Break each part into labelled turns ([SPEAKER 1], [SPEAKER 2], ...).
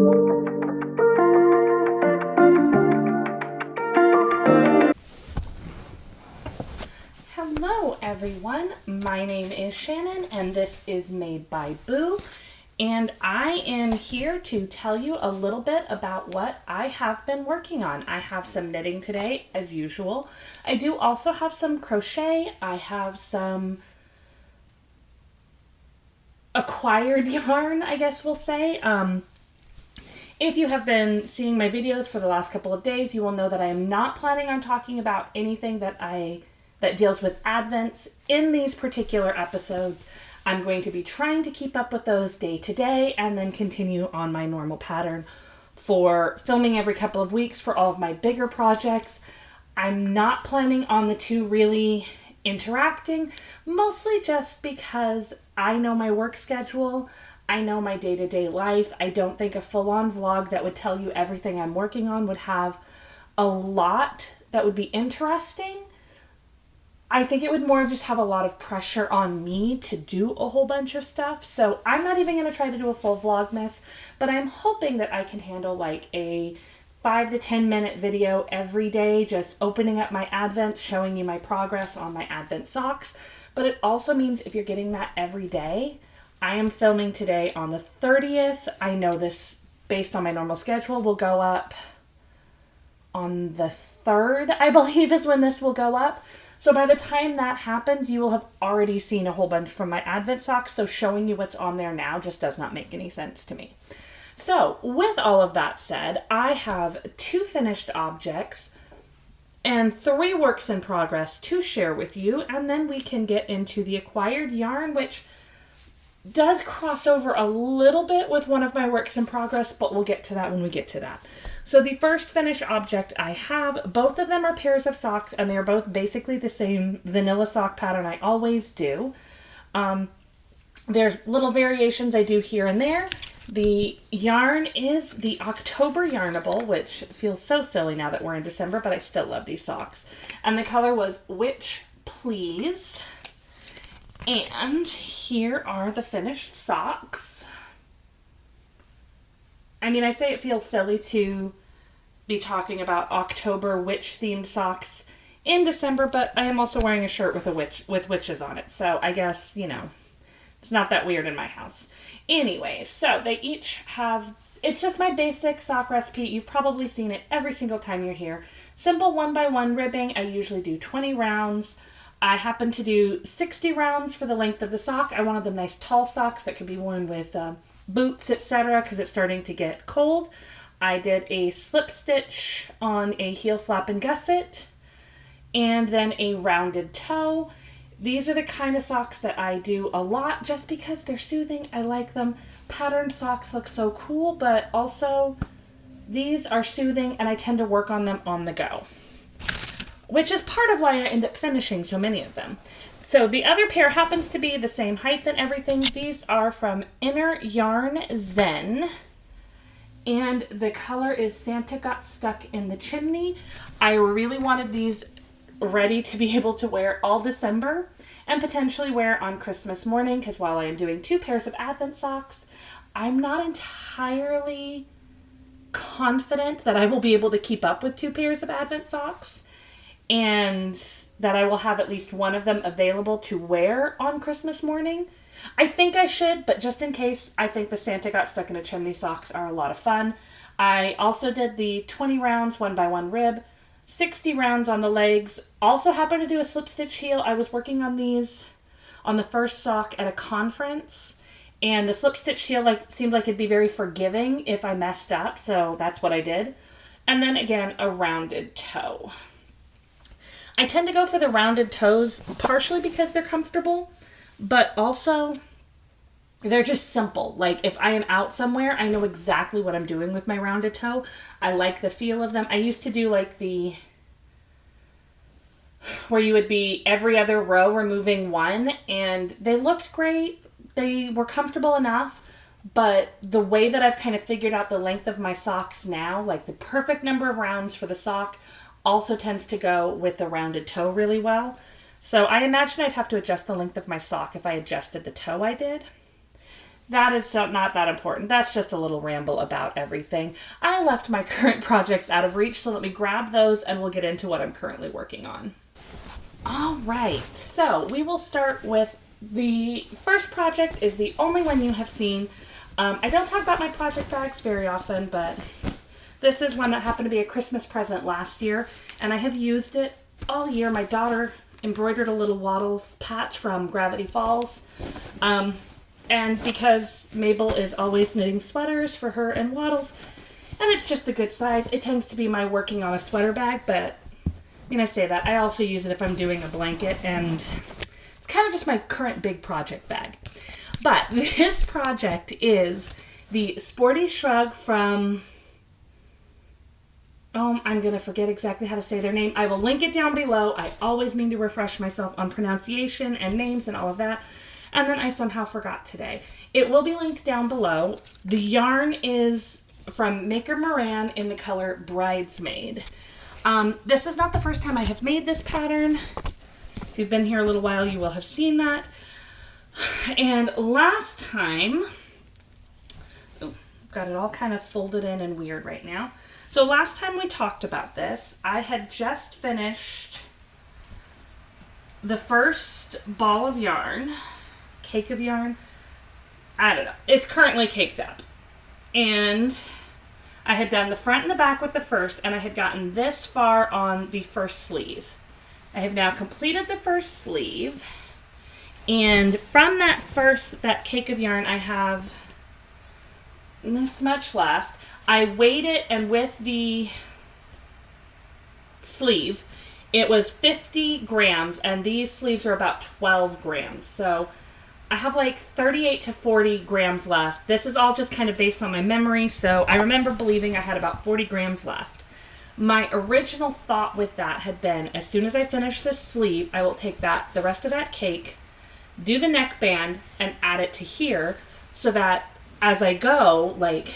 [SPEAKER 1] Hello everyone, my name is Shannon and this is Made by Boo, and I am here to tell you a little bit about what I have been working on. I have some knitting today as usual. I do also have some crochet. I have some acquired yarn, I guess we'll say. If you have been seeing my videos for the last couple of days, you will know that I am not planning on talking about anything that deals with Advents in these particular episodes. I'm going to be trying to keep up with those day to day and then continue on my normal pattern for filming every couple of weeks for all of my bigger projects. I'm not planning on the two really interacting, mostly just because I know my work schedule. I know my day-to-day life. I don't think a full-on vlog that would tell you everything I'm working on would have a lot that would be interesting. I think it would more just have a lot of pressure on me to do a whole bunch of stuff. So I'm not even going to try to do a full Vlogmas, but I'm hoping that I can handle like a 5 to 10 minute video every day, just opening up my Advent, showing you my progress on my Advent socks. But it also means if you're getting that every day, I am filming today on the 30th. I know this, based on my normal schedule, will go up on the 3rd, I believe is when this will go up. So by the time that happens, you will have already seen a whole bunch from my Advent socks, so showing you what's on there now just does not make any sense to me. So with all of that said, I have 2 finished objects and 3 works in progress to share with you, and then we can get into the acquired yarn, which does cross over a little bit with one of my works in progress, but we'll get to that when we get to that. So the first finished object I have, both of them are pairs of socks, and they are both basically the same vanilla sock pattern I always do. There's little variations I do here and there. The yarn is the October Yarnable, which feels so silly now that we're in December, but I still love these socks. And the color was Witch Please. And here are the finished socks. I mean, I say it feels silly to be talking about October witch-themed socks in December, but I am also wearing a shirt with witches on it. So I guess, you know, it's not that weird in my house. Anyway, so they each have, it's just my basic sock recipe. You've probably seen it every single time you're here. Simple 1x1 ribbing. I usually do 20 rounds. I happen to do 60 rounds for the length of the sock. I wanted them nice tall socks that could be worn with boots, etc., because it's starting to get cold. I did a slip stitch on a heel flap and gusset, and then a rounded toe. These are the kind of socks that I do a lot just because they're soothing. I like them. Patterned socks look so cool, but also these are soothing and I tend to work on them on the go, which is part of why I end up finishing so many of them. So the other pair happens to be the same height and everything. These are from Inner Yarn Zen, and the color is Santa Got Stuck in the Chimney. I really wanted these ready to be able to wear all December and potentially wear on Christmas morning, because while I am doing 2 pairs of Advent socks, I'm not entirely confident that I will be able to keep up with 2 pairs of Advent socks, and that I will have at least one of them available to wear on Christmas morning. I think I should, but just in case, I think the Santa Got Stuck in a Chimney socks are a lot of fun. I also did the 20 rounds 1x1 rib, 60 rounds on the legs. Also happened to do a slip stitch heel. I was working on these on the first sock at a conference, and the slip stitch heel seemed like it'd be very forgiving if I messed up, so that's what I did. And then again, a rounded toe. I tend to go for the rounded toes partially because they're comfortable, but also they're just simple. Like if I am out somewhere, I know exactly what I'm doing with my rounded toe. I like the feel of them. I used to do like where you would be every other row removing one, and they looked great. They were comfortable enough, but the way that I've kind of figured out the length of my socks now, like the perfect number of rounds for the sock also tends to go with the rounded toe really well. So I imagine I'd have to adjust the length of my sock if I adjusted the toe I did. that is not that important. That's just a little ramble about everything. I left my current projects out of reach, so let me grab those and we'll get into what I'm currently working on. All right, so we will start with the first project is the only one you have seen. I don't talk about my project bags very often, but this is one that happened to be a Christmas present last year, and I have used it all year. My daughter embroidered a little Waddles patch from Gravity Falls. And because Mabel is always knitting sweaters for her and Waddles, and it's just a good size, it tends to be my working on a sweater bag, but I mean, I say that. I also use it if I'm doing a blanket, and it's kind of just my current big project bag. But this project is the Sporti Shrug from... I'm going to forget exactly how to say their name. I will link it down below. I always mean to refresh myself on pronunciation and names and all of that. And then I somehow forgot today. It will be linked down below. The yarn is from Maker Moran in the color Bridesmaid. This is not the first time I have made this pattern. If you've been here a little while, you will have seen that. And last time, got it all kind of folded in and weird right now. So last time we talked about this, I had just finished the first ball of yarn, cake of yarn. I don't know. It's currently caked up. And I had done the front and the back with the first, and I had gotten this far on the first sleeve. I have now completed the first sleeve. And from that cake of yarn, I have this much left. I weighed it, and with the sleeve, it was 50 grams, and these sleeves are about 12 grams. So I have like 38 to 40 grams left. This is all just kind of based on my memory, so I remember believing I had about 40 grams left. My original thought with that had been, as soon as I finish this sleeve, I will take the rest of that cake, do the neckband, and add it to here, so that as I go, like,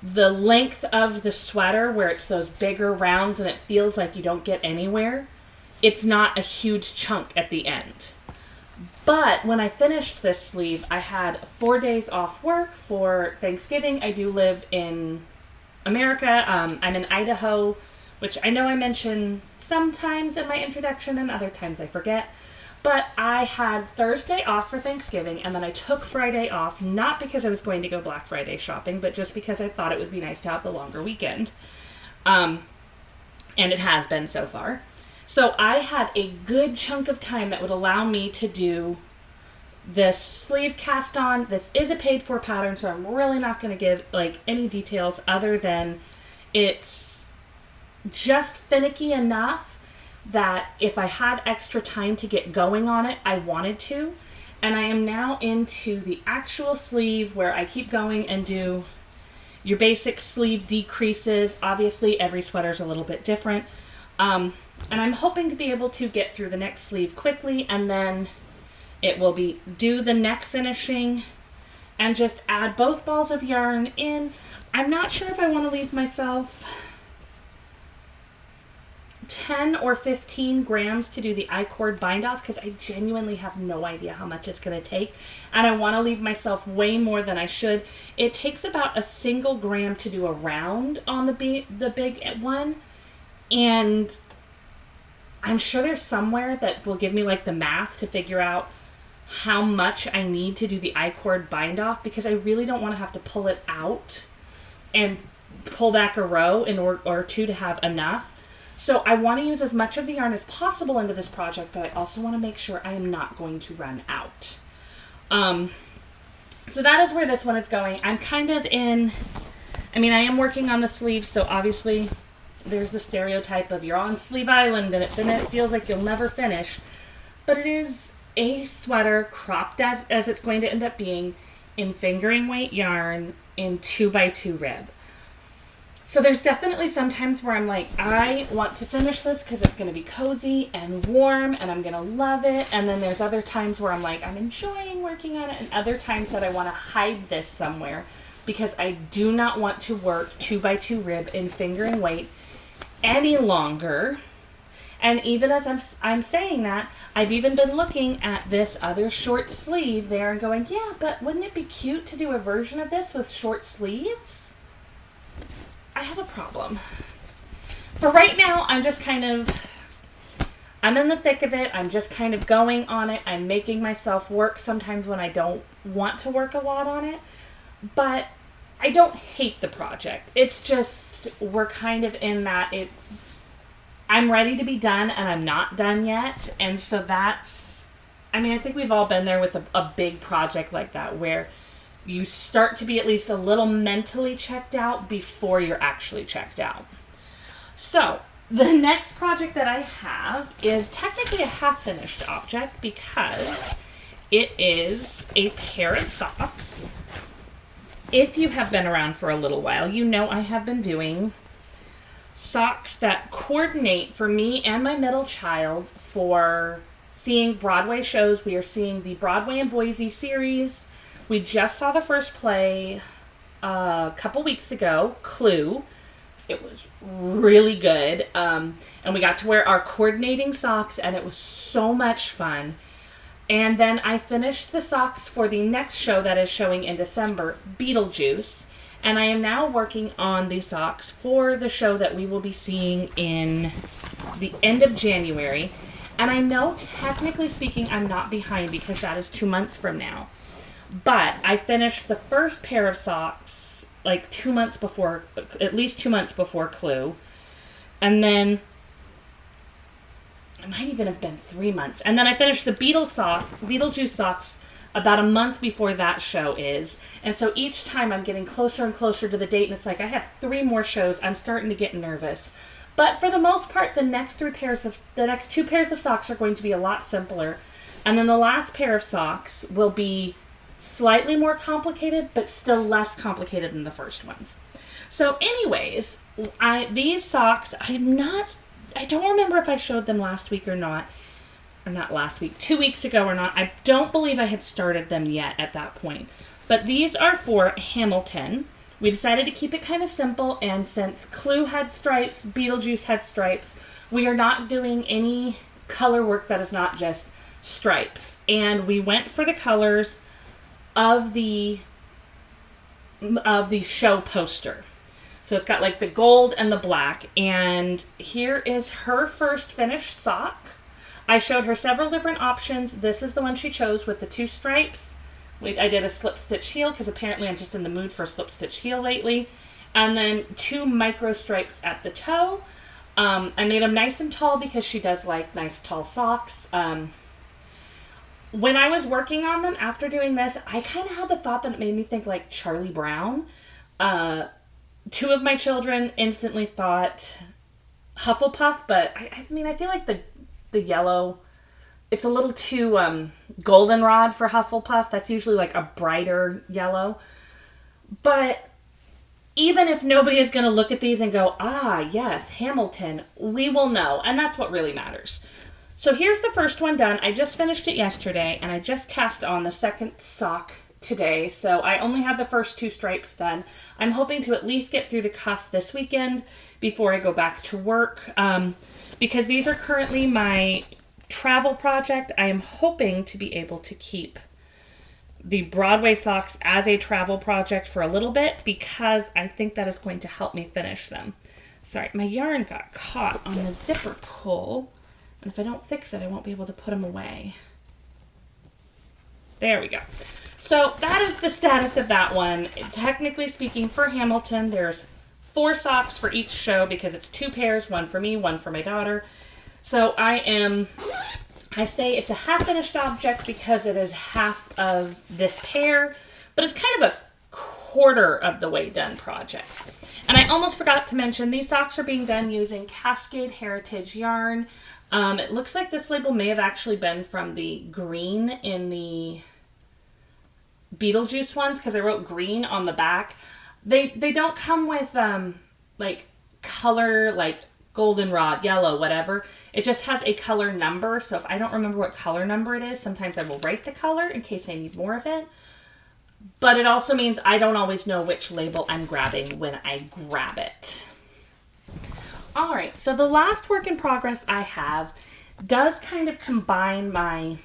[SPEAKER 1] the length of the sweater, where it's those bigger rounds and it feels like you don't get anywhere, it's not a huge chunk at the end. But when I finished this sleeve, I had 4 days off work for Thanksgiving. I do live in America. I'm in Idaho, which I know I mention sometimes in my introduction and other times I forget. But I had Thursday off for Thanksgiving, and then I took Friday off, not because I was going to go Black Friday shopping, but just because I thought it would be nice to have the longer weekend. And it has been so far. So I had a good chunk of time that would allow me to do this sleeve cast on. This is a paid for pattern, so I'm really not going to give like any details other than it's just finicky enough that if I had extra time to get going on it, I wanted to. And I am now into the actual sleeve, where I keep going and do your basic sleeve decreases. Obviously, every sweater is a little bit different. And I'm hoping to be able to get through the next sleeve quickly, and then it will be do the neck finishing and just add both balls of yarn in. I'm not sure if I want to leave myself 10 or 15 grams to do the I-cord bind off, because I genuinely have no idea how much it's going to take, and I want to leave myself way more than I should. It takes about a single gram to do a round on the big one, and I'm sure there's somewhere that will give me like the math to figure out how much I need to do the I-cord bind off, because I really don't want to have to pull it out and pull back a row in order or two to have enough. So I want to use as much of the yarn as possible into this project, but I also want to make sure I am not going to run out. So that is where this one is going. I'm kind of in, I am working on the sleeves, so obviously there's the stereotype of you're on Sleeve Island and it feels like you'll never finish. But it is a sweater cropped as it's going to end up being in fingering weight yarn in 2x2 rib. So there's definitely some times where I'm like, I want to finish this because it's going to be cozy and warm and I'm going to love it. And then there's other times where I'm like, I'm enjoying working on it. And other times that I want to hide this somewhere because I do not want to work 2x2 rib in fingering weight any longer. And even as I'm saying that, I've even been looking at this other short sleeve there and going, yeah, but wouldn't it be cute to do a version of this with short sleeves? I have a problem. For right now, I'm just kind of, I'm in the thick of it. I'm just kind of going on it. I'm making myself work sometimes when I don't want to work a lot on it. But I don't hate the project. It's just, we're kind of in that I'm ready to be done and I'm not done yet. And so that's, I mean, I think we've all been there with a big project like that where you start to be at least a little mentally checked out before you're actually checked out. So the next project that I have is technically a half-finished object because it is a pair of socks. If you have been around for a little while, you know I have been doing socks that coordinate for me and my middle child for seeing Broadway shows. We are seeing the Broadway in Boise series. We just saw the first play a couple weeks ago, Clue. It was really good. And we got to wear our coordinating socks, and it was so much fun. And then I finished the socks for the next show that is showing in December, Beetlejuice. And I am now working on the socks for the show that we will be seeing in the end of January. And I know, technically speaking, I'm not behind because that is 2 months from now. But I finished the first pair of socks like 2 months before, at least 2 months before Clue. And then it might even have been 3 months. And then I finished the Beetlejuice socks about a month before that show is. And so each time I'm getting closer and closer to the date, and it's like I have 3 more shows. I'm starting to get nervous. But for the most part, the next 2 pairs of socks are going to be a lot simpler. And then the last pair of socks will be slightly more complicated, but still less complicated than the first ones. So anyways, these socks, I don't remember if I showed them last week or not. Or not last week, 2 weeks ago or not. I don't believe I had started them yet at that point. But these are for Hamilton. We decided to keep it kind of simple, and since Clue had stripes, Beetlejuice had stripes, we are not doing any color work that is not just stripes. And we went for the colors of the show poster. So it's got like the gold and the black. And here is her first finished sock. I showed her several different options. This is the one she chose with the 2 stripes. I did a slip stitch heel because apparently I'm just in the mood for a slip stitch heel lately. And then 2 micro stripes at the toe. I made them nice and tall because she does like nice tall socks. When I was working on them after doing this, I kind of had the thought that it made me think like Charlie Brown. 2 of my children instantly thought Hufflepuff, but I mean, I feel like the yellow, it's a little too goldenrod for Hufflepuff. That's usually like a brighter yellow. But even if nobody is going to look at these and go, ah, yes, Hamilton, we will know. And that's what really matters. So here's the first one done. I just finished it yesterday, and I just cast on the second sock today. So I only have the first 2 stripes done. I'm hoping to at least get through the cuff this weekend before I go back to work. Because these are currently my travel project. I am hoping to be able to keep the Broadway socks as a travel project for a little bit because I think that is going to help me finish them. Sorry, my yarn got caught on the zipper pull, and if I don't fix it, I won't be able to put them away. There we go. So that is the status of that one. Technically speaking, for Hamilton, there's 4 socks for each show because it's 2 pairs, 1 for me, 1 for my daughter. So I say it's a half-finished object because it is half of this pair, but it's kind of a quarter of the way done project. And I almost forgot to mention, these socks are being done using Cascade Heritage yarn. It looks like this label may have actually been from the green in the Beetlejuice ones because I wrote green on the back. They don't come with like color, like goldenrod, yellow, whatever. It just has a color number. So if I don't remember what color number it is, sometimes I will write the color in case I need more of it. But it also means I don't always know which label I'm grabbing when I grab it. All right, so the last work in progress I have does kind of combine my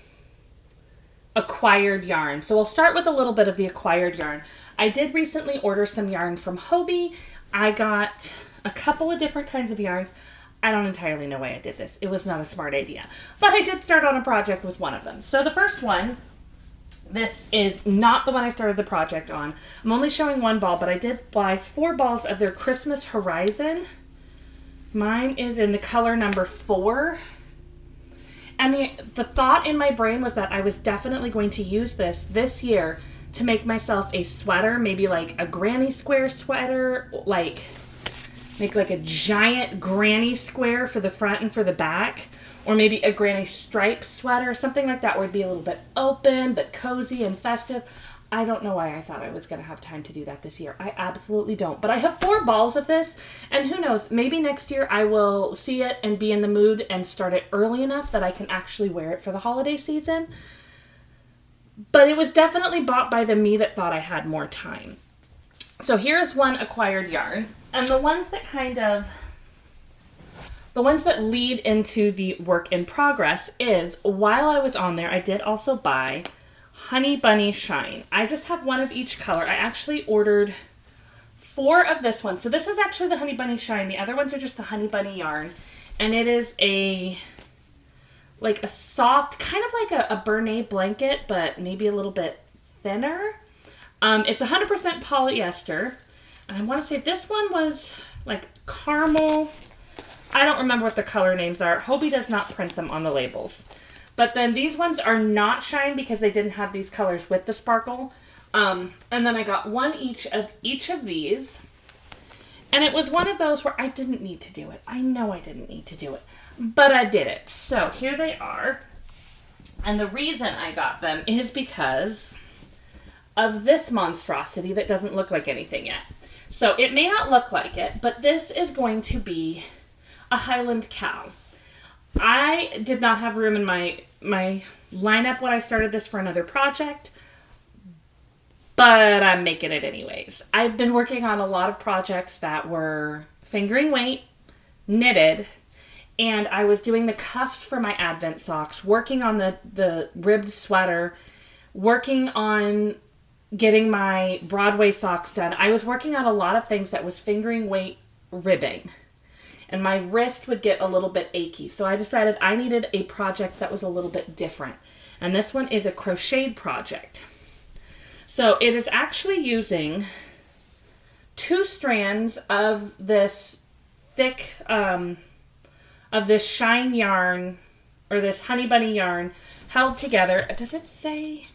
[SPEAKER 1] acquired yarn. So we'll start with a little bit of the acquired yarn. I did recently order some yarn from Hobbii. I got a couple of different kinds of yarns. I don't entirely know why I did this. It was not a smart idea. But I did start on a project with one of them. So the first one, this is not the one I started the project on. I'm only showing one ball, but I did buy 4 balls of their Christmas Horizon. Mine is in the color number 4. And the thought in my brain was that I was definitely going to use this year to make myself a sweater, maybe like a granny square sweater, like make like a giant granny square for the front and for the back, or maybe a granny stripe sweater, something like that where it'd be a little bit open but cozy and festive. I don't know why I thought I was going to have time to do that this year. I absolutely don't. But I have 4 balls of this, and who knows, maybe next year I will see it and be in the mood and start it early enough that I can actually wear it for the holiday season. But it was definitely bought by the me that thought I had more time. So here's one acquired yarn. And the ones that lead into the work in progress is, while I was on there, I did also buy Honey Bunny Shine. I just have one of each color. I actually ordered 4 of this one. So this is actually the Honey Bunny Shine. The other ones are just the Honey Bunny yarn. And it is like a soft, kind of like a Bernay blanket, but maybe a little bit thinner. It's 100% polyester. And I want to say this one was like caramel. I don't remember what the color names are. Hobbii does not print them on the labels. But then these ones are not shine because they didn't have these colors with the sparkle. And then I got one each of these. And it was one of those where I didn't need to do it. I know I didn't need to do it, but I did it. So here they are. And the reason I got them is because of this monstrosity that doesn't look like anything yet. So it may not look like it, but this is going to be a Highland cow. I did not have room in my lineup when I started this for another project, but I'm making it anyways. I've been working on a lot of projects that were fingering weight, knitted, and I was doing the cuffs for my Advent socks, working on the ribbed sweater, working on getting my Broadway socks done. I was working on a lot of things that was fingering weight ribbing. And my wrist would get a little bit achy. So I decided I needed a project that was a little bit different. And this one is a crocheted project. So it is actually using 2 strands of this thick, of this shine yarn, or this Honey Bunny yarn, held together. Does it say?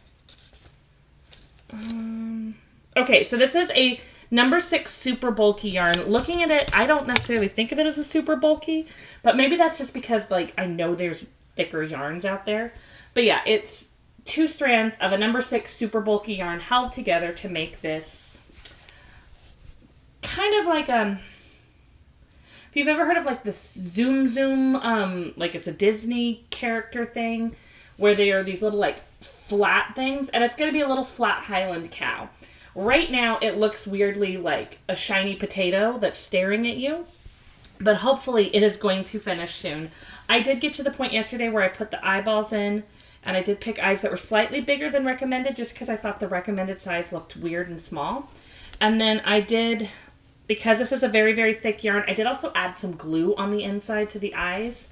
[SPEAKER 1] Okay, so this is a number 6 super bulky yarn. Looking at it, I don't necessarily think of it as a super bulky, but maybe that's just because, like, I know there's thicker yarns out there. But yeah, it's 2 strands of a number 6 super bulky yarn held together to make this kind of like, if you've ever heard of like this Zoom, like it's a Disney character thing where they are these little like flat things, and it's going to be a little flat Highland cow. Right now, it looks weirdly like a shiny potato that's staring at you, but hopefully it is going to finish soon. I did get to the point yesterday where I put the eyeballs in, and I did pick eyes that were slightly bigger than recommended just because I thought the recommended size looked weird and small. And then I did, because this is a very, very thick yarn, I did also add some glue on the inside to the eyes,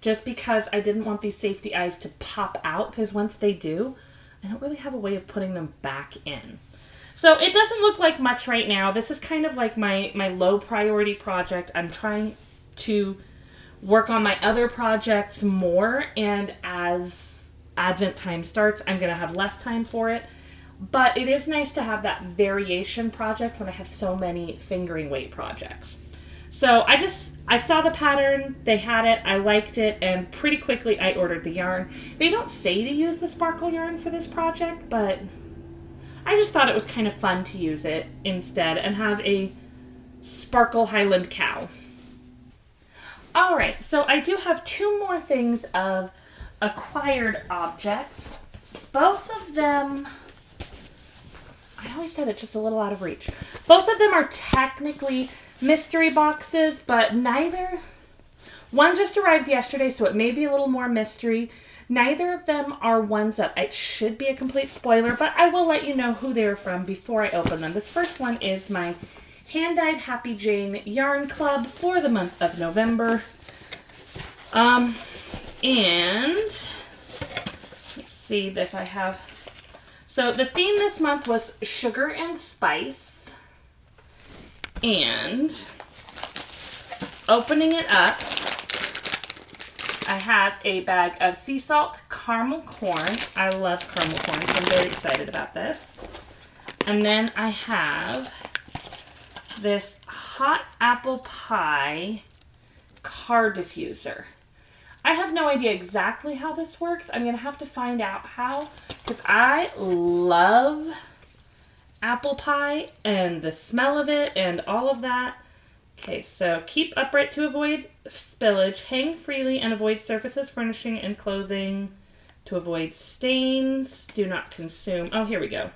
[SPEAKER 1] just because I didn't want these safety eyes to pop out, because once they do, I don't really have a way of putting them back in. So it doesn't look like much right now. This is kind of like my low priority project. I'm trying to work on my other projects more, and as Advent time starts, I'm going to have less time for it. But it is nice to have that variation project when I have so many fingering weight projects. So I saw the pattern, they had it, I liked it, and pretty quickly I ordered the yarn. They don't say to use the sparkle yarn for this project, but I just thought it was kind of fun to use it instead and have a sparkle Highland cow. Alright, so I do have 2 more things of acquired objects. Both of them, I always said it's just a little out of reach. Both of them are technically mystery boxes, but neither... One just arrived yesterday, so it may be a little more mystery. Neither of them are ones that it should be a complete spoiler, but I will let you know who they're from before I open them. This first one is my hand-dyed Happy Jane Yarn Club for the month of November. And let's see if I have... So the theme this month was sugar and spice. And opening it up, I have a bag of sea salt caramel corn. I love caramel corn, so I'm very excited about this. And then I have this hot apple pie card diffuser. I have no idea exactly how this works. I'm going to have to find out how, because I love apple pie and the smell of it and all of that. Okay, so keep upright to avoid spillage, hang freely and avoid surfaces, furnishing, and clothing to avoid stains. Do not consume. Oh, here we go.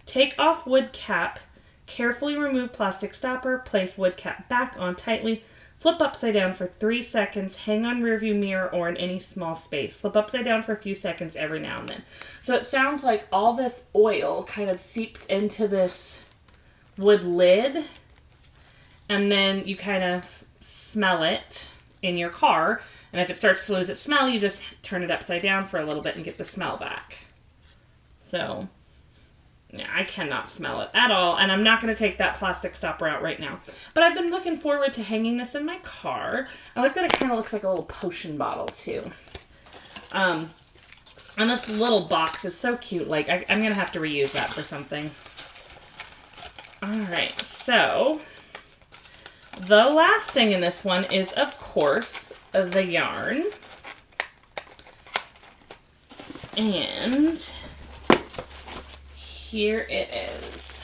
[SPEAKER 1] Take off wood cap. Carefully remove plastic stopper. Place wood cap back on tightly. Flip upside down for 3 seconds. Hang on rearview mirror or in any small space. Flip upside down for a few seconds every now and then. So it sounds like all this oil kind of seeps into this wood lid. And then you kind of smell it in your car. And if it starts to lose its smell, you just turn it upside down for a little bit and get the smell back. So, yeah, I cannot smell it at all. And I'm not going to take that plastic stopper out right now. But I've been looking forward to hanging this in my car. I like that it kind of looks like a little potion bottle, too. And this little box is so cute. Like, I'm going to have to reuse that for something. Alright, so... the last thing in this one is, of course, the yarn. And here it is.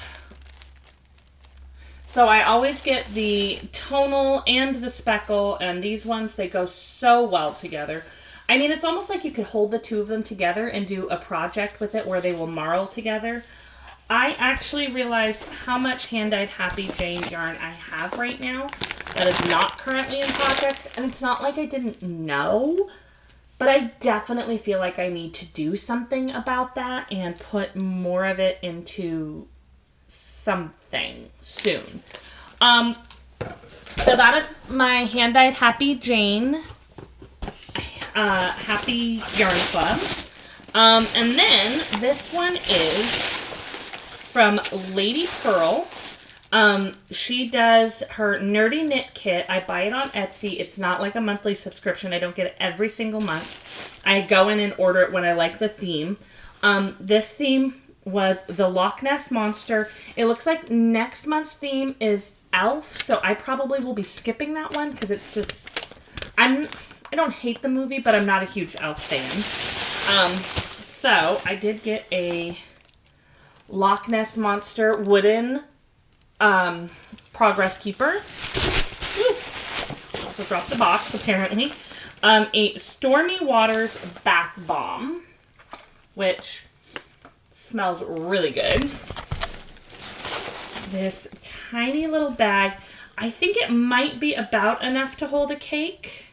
[SPEAKER 1] So I always get the tonal and the speckle, and these ones, they go so well together. I mean, it's almost like you could hold the two of them together and do a project with it where they will marl together. I actually realized how much hand-dyed Happy Jane yarn I have right now that is not currently in projects, and it's not like I didn't know, but I definitely feel like I need to do something about that and put more of it into something soon. So that is my hand-dyed Happy Jane Happy Yarn Club. And then this one is from Lady Pearl. She does her Nerdy Knit Kit. I buy it on Etsy. It's not like a monthly subscription. I don't get it every single month. I go in and order it when I like the theme. This theme was the Loch Ness Monster. It looks like next month's theme is Elf, so I probably will be skipping that one because it's just... I don't hate the movie, but I'm not a huge Elf fan. So I did get a Loch Ness Monster wooden Progress Keeper. Also dropped the box, apparently. A Stormy Waters Bath Bomb, which smells really good. This tiny little bag. I think it might be about enough to hold a cake.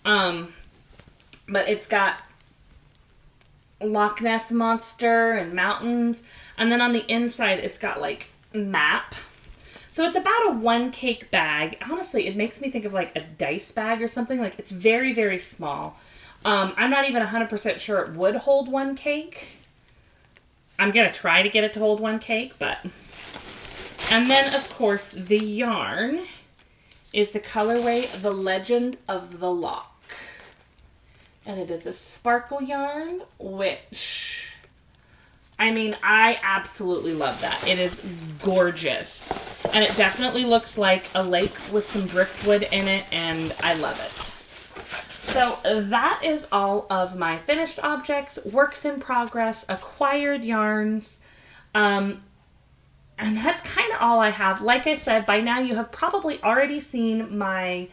[SPEAKER 1] But it's got Loch Ness Monster and mountains. And then on the inside, it's got like map. So it's about a 1 cake bag. Honestly, it makes me think of like a dice bag or something. Like it's very, very small. I'm not even 100% sure it would hold 1 cake. I'm going to try to get it to hold 1 cake, but... And then, of course, the yarn is the colorway The Legend of the Lock. And it is a sparkle yarn, which... I mean, I absolutely love that. It is gorgeous. And it definitely looks like a lake with some driftwood in it, and I love it. So that is all of my finished objects, works in progress, acquired yarns, and that's kind of all I have. Like I said, by now you have probably already seen my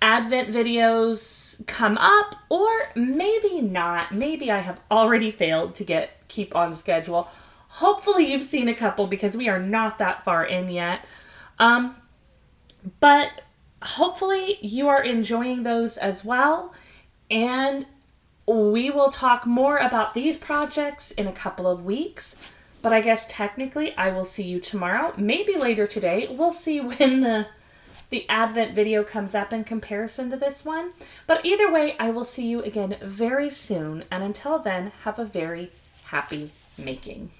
[SPEAKER 1] Advent videos come up, or maybe not. Maybe I have already failed to keep on schedule. Hopefully you've seen a couple because we are not that far in yet. But hopefully you are enjoying those as well. And we will talk more about these projects in a couple of weeks. But I guess technically I will see you tomorrow, maybe later today. We'll see when the Advent video comes up in comparison to this one. But either way, I will see you again very soon. And until then, have a very happy making.